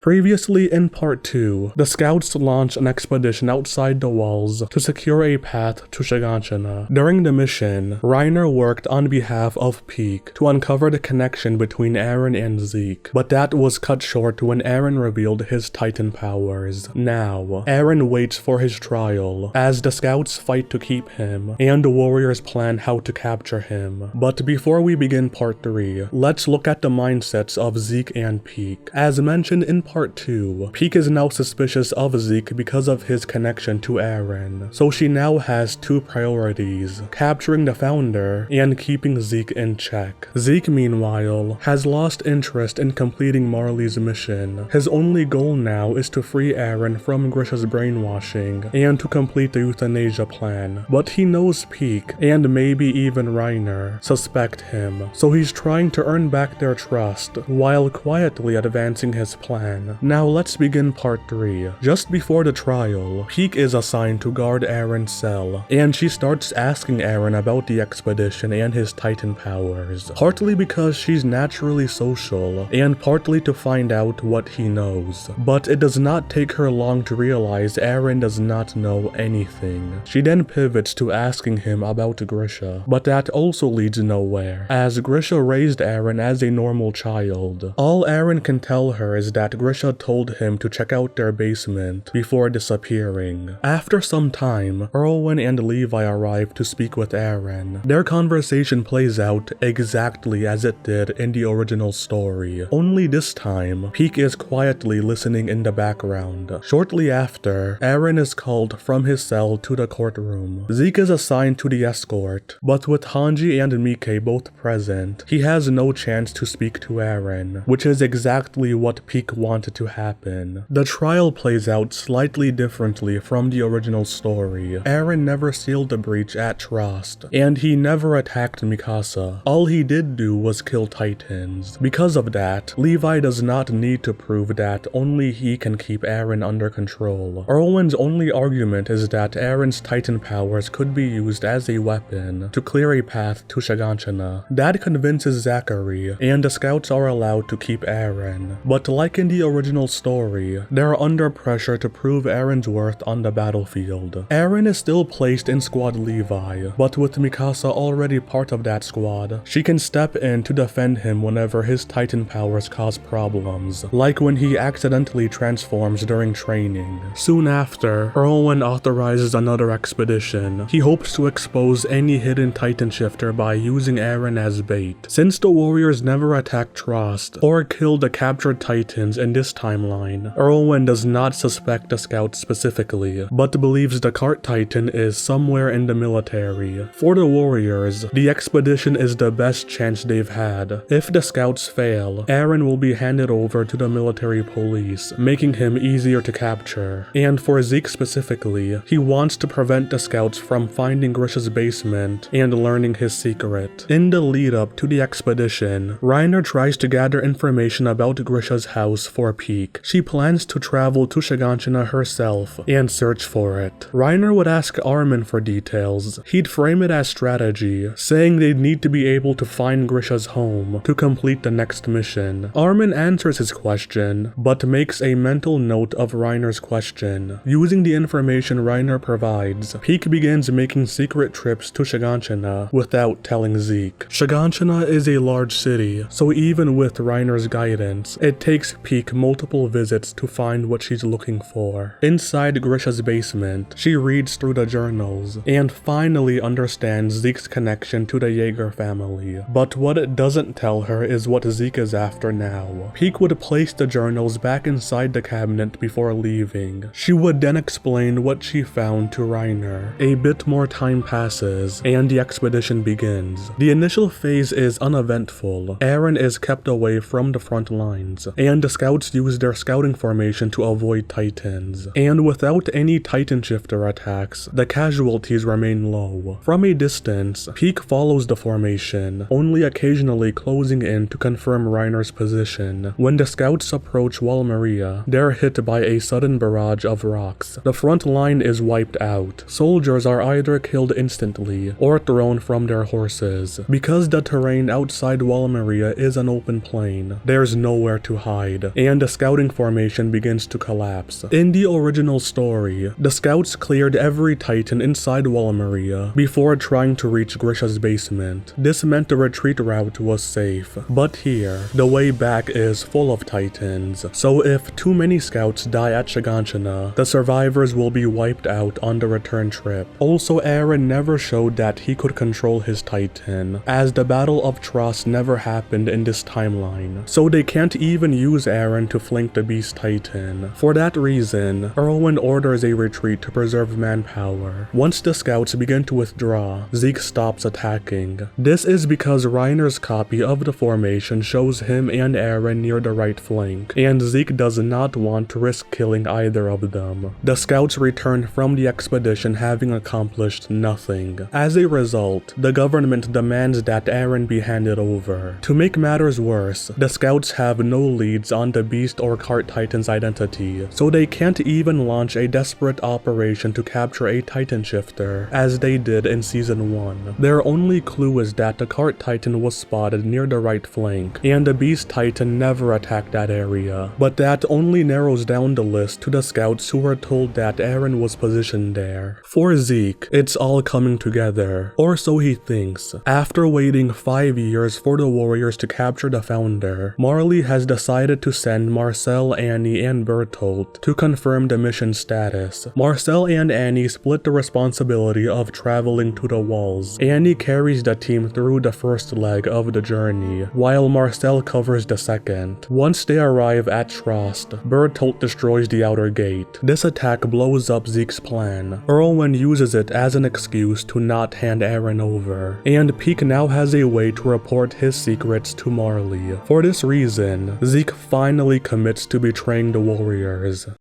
Previously in Part 2, the scouts launch an expedition outside the walls to secure a path to Shiganshina. During the mission, Reiner worked on behalf of Pieck to uncover the connection between Eren and Zeke, but that was cut short when Eren revealed his Titan powers. Now, Eren waits for his trial, as the scouts fight to keep him, and the warriors plan how to capture him. But before we begin Part 3, let's look at the mindsets of Zeke and Pieck. As mentioned in Part 2, Pieck is now suspicious of Zeke because of his connection to Eren, so she now has two priorities: capturing the founder and keeping Zeke in check. Zeke, meanwhile, has lost interest in completing Marley's mission. His only goal now is to free Eren from Grisha's brainwashing and to complete the euthanasia plan, but he knows Pieck, and maybe even Reiner, suspect him, so he's trying to earn back their trust while quietly advancing his plan. Now let's begin Part 3. Just before the trial, Pieck is assigned to guard Eren's cell, and she starts asking Eren about the expedition and his Titan powers, partly because she's naturally social, and partly to find out what he knows. But it does not take her long to realize Eren does not know anything. She then pivots to asking him about Grisha, but that also leads nowhere, as Grisha raised Eren as a normal child. All Eren can tell her is that Grisha told him to check out their basement before disappearing. After some time, Erwin and Levi arrive to speak with Eren. Their conversation plays out exactly as it did in the original story, only this time, Pieck is quietly listening in the background. Shortly after, Eren is called from his cell to the courtroom. Zeke is assigned to the escort, but with Hanji and Mike both present, he has no chance to speak to Eren, which is exactly what Pieck wanted to happen. The trial plays out slightly differently from the original story. Eren never sealed the breach at Trost, and he never attacked Mikasa. All he did do was kill Titans. Because of that, Levi does not need to prove that only he can keep Eren under control. Erwin's only argument is that Eren's Titan powers could be used as a weapon to clear a path to Shiganshina. That convinces Zachary, and the scouts are allowed to keep Eren. But like in the original story, they're under pressure to prove Eren's worth on the battlefield. Eren is still placed in Squad Levi, but with Mikasa already part of that squad, she can step in to defend him whenever his Titan powers cause problems, like when he accidentally transforms during training. Soon after, Erwin authorizes another expedition. He hopes to expose any hidden Titan shifter by using Eren as bait. Since the warriors never attacked Trost or killed the captured Titans in this timeline, Erwin does not suspect the scouts specifically, but believes the cart Titan is somewhere in the military. For the warriors, the expedition is the best chance they've had. If the scouts fail, Eren will be handed over to the military police, making him easier to capture. And for Zeke specifically, he wants to prevent the scouts from finding Grisha's basement and learning his secret. In the lead up to the expedition, Reiner tries to gather information about Grisha's house for Pieck. She plans to travel to Shiganshina herself and search for it. Reiner would ask Armin for details. He'd frame it as strategy, saying they'd need to be able to find Grisha's home to complete the next mission. Armin answers his question, but makes a mental note of Reiner's question. Using the information Reiner provides, Pieck begins making secret trips to Shiganshina without telling Zeke. Shiganshina is a large city, so even with Reiner's guidance, it takes Pieck multiple visits to find what she's looking for. Inside Grisha's basement, she reads through the journals and finally understands Zeke's connection to the Jaeger family. But what it doesn't tell her is what Zeke is after now. Pieck would place the journals back inside the cabinet before leaving. She would then explain what she found to Reiner. A bit more time passes, and the expedition begins. The initial phase is uneventful. Eren is kept away from the front lines, and the scouts use their scouting formation to avoid Titans. And without any Titan shifter attacks, the casualties remain low. From a distance, Pieck follows the formation, only occasionally closing in to confirm Reiner's position. When the scouts approach Wall Maria, they're hit by a sudden barrage of rocks. The front line is wiped out. Soldiers are either killed instantly or thrown from their horses. Because the terrain outside Wall Maria is an open plain, there's nowhere to hide, and the scouting formation begins to collapse. In the original story, the scouts cleared every Titan inside Wall Maria before trying to reach Grisha's basement. This meant the retreat route was safe, but here, the way back is full of Titans, so if too many scouts die at Shiganshina, the survivors will be wiped out on the return trip. Also, Eren never showed that he could control his Titan, as the Battle of Tross never happened in this timeline, so they can't even use Eren to flank the Beast Titan. For that reason, Erwin orders a retreat to preserve manpower. Once the scouts begin to withdraw, Zeke stops attacking. This is because Reiner's copy of the formation shows him and Eren near the right flank, and Zeke does not want to risk killing either of them. The scouts return from the expedition having accomplished nothing. As a result, the government demands that Eren be handed over. To make matters worse, the scouts have no leads on the Beast or Cart Titan's identity, so they can't even launch a desperate operation to capture a Titan shifter, as they did in Season 1. Their only clue is that the Cart Titan was spotted near the right flank, and the Beast Titan never attacked that area, but that only narrows down the list to the scouts who were told that Eren was positioned there. For Zeke, it's all coming together, or so he thinks. After waiting 5 years for the warriors to capture the founder, Marley has decided to send Marcel, Annie, and Bertolt to confirm the mission status. Marcel and Annie split the responsibility of traveling to the walls. Annie carries the team through the first leg of the journey, while Marcel covers the second. Once they arrive at Trost, Bertolt destroys the outer gate. This attack blows up Zeke's plan. Erwin uses it as an excuse to not hand Eren over, and Pieck now has a way to report his secrets to Marley. For this reason, Zeke finally commits to betraying the warriors.